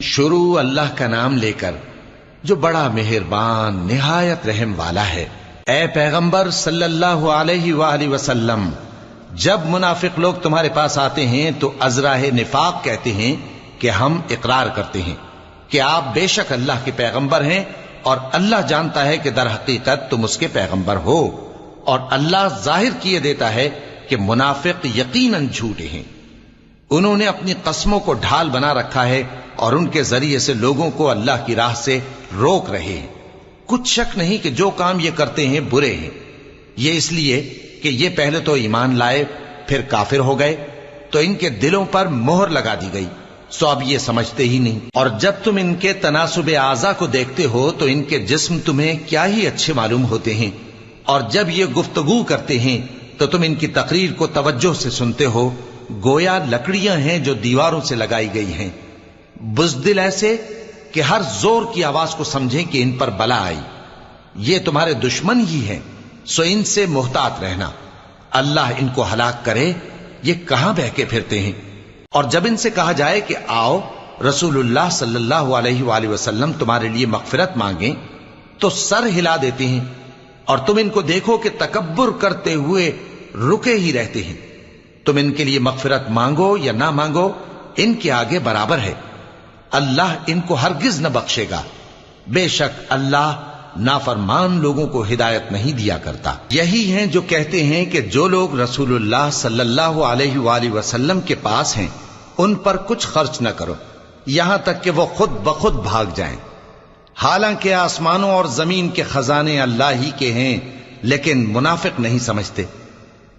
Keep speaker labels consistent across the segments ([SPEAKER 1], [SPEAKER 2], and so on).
[SPEAKER 1] شروع اللہ کا نام لے کر جو بڑا مہربان نہایت رحم والا ہے۔ اے پیغمبر صلی اللہ علیہ وآلہ وسلم، جب منافق لوگ تمہارے پاس آتے ہیں تو ازراہ نفاق کہتے ہیں کہ ہم اقرار کرتے ہیں کہ آپ بے شک اللہ کے پیغمبر ہیں، اور اللہ جانتا ہے کہ در حقیقت تم اس کے پیغمبر ہو، اور اللہ ظاہر کیے دیتا ہے کہ منافق یقیناً جھوٹے ہیں۔ انہوں نے اپنی قسموں کو ڈھال بنا رکھا ہے اور ان کے ذریعے سے لوگوں کو اللہ کی راہ سے روک رہے ہیں۔ کچھ شک نہیں کہ جو کام یہ کرتے ہیں برے ہیں، یہ اس لیے کہ یہ پہلے تو ایمان لائے پھر کافر ہو گئے، تو ان کے دلوں پر مہر لگا دی گئی، سو اب یہ سمجھتے ہی نہیں۔ اور جب تم ان کے تناسب اعضاء کو دیکھتے ہو تو ان کے جسم تمہیں کیا ہی اچھے معلوم ہوتے ہیں، اور جب یہ گفتگو کرتے ہیں تو تم ان کی تقریر کو توجہ سے سنتے ہو، گویا لکڑیاں ہیں جو دیواروں سے لگائی گئی ہیں، بزدل ایسے کہ ہر زور کی آواز کو سمجھیں کہ ان پر بلا آئی۔ یہ تمہارے دشمن ہی ہیں، سو ان سے محتاط رہنا، اللہ ان کو ہلاک کرے، یہ کہاں بہ کے پھرتے ہیں۔ اور جب ان سے کہا جائے کہ آؤ رسول اللہ صلی اللہ علیہ وآلہ وسلم تمہارے لیے مغفرت مانگیں، تو سر ہلا دیتے ہیں، اور تم ان کو دیکھو کہ تکبر کرتے ہوئے رکے ہی رہتے ہیں۔ تم ان کے لیے مغفرت مانگو یا نہ مانگو، ان کے آگے برابر ہے، اللہ ان کو ہرگز نہ بخشے گا، بے شک اللہ نافرمان لوگوں کو ہدایت نہیں دیا کرتا۔ یہی ہیں جو کہتے ہیں کہ جو لوگ رسول اللہ صلی اللہ علیہ وآلہ وسلم کے پاس ہیں ان پر کچھ خرچ نہ کرو یہاں تک کہ وہ خود بخود بھاگ جائیں، حالانکہ آسمانوں اور زمین کے خزانے اللہ ہی کے ہیں، لیکن منافق نہیں سمجھتے۔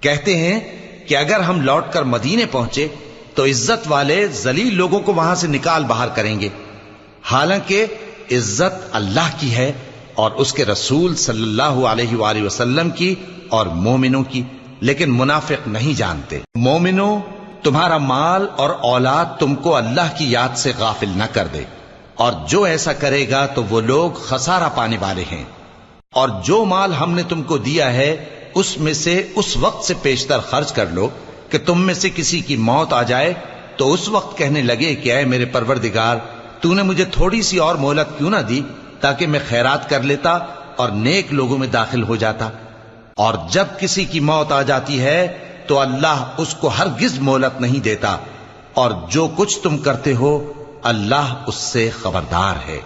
[SPEAKER 1] کہتے ہیں کہ اگر ہم لوٹ کر مدینے پہنچے تو عزت والے ذلیل لوگوں کو وہاں سے نکال باہر کریں گے، حالانکہ عزت اللہ کی ہے اور اس کے رسول صلی اللہ علیہ وآلہ وسلم کی اور مومنوں کی، لیکن منافق نہیں جانتے۔ مومنوں، تمہارا مال اور اولاد تم کو اللہ کی یاد سے غافل نہ کر دے، اور جو ایسا کرے گا تو وہ لوگ خسارہ پانے والے ہیں۔ اور جو مال ہم نے تم کو دیا ہے اس میں سے اس وقت سے پیشتر خرچ کر لو کہ تم میں سے کسی کی موت آ جائے تو اس وقت کہنے لگے کہ اے میرے پروردگار، تو نے مجھے تھوڑی سی اور مہلت کیوں نہ دی تاکہ میں خیرات کر لیتا اور نیک لوگوں میں داخل ہو جاتا۔ اور جب کسی کی موت آ جاتی ہے تو اللہ اس کو ہرگز مہلت نہیں دیتا، اور جو کچھ تم کرتے ہو اللہ اس سے خبردار ہے۔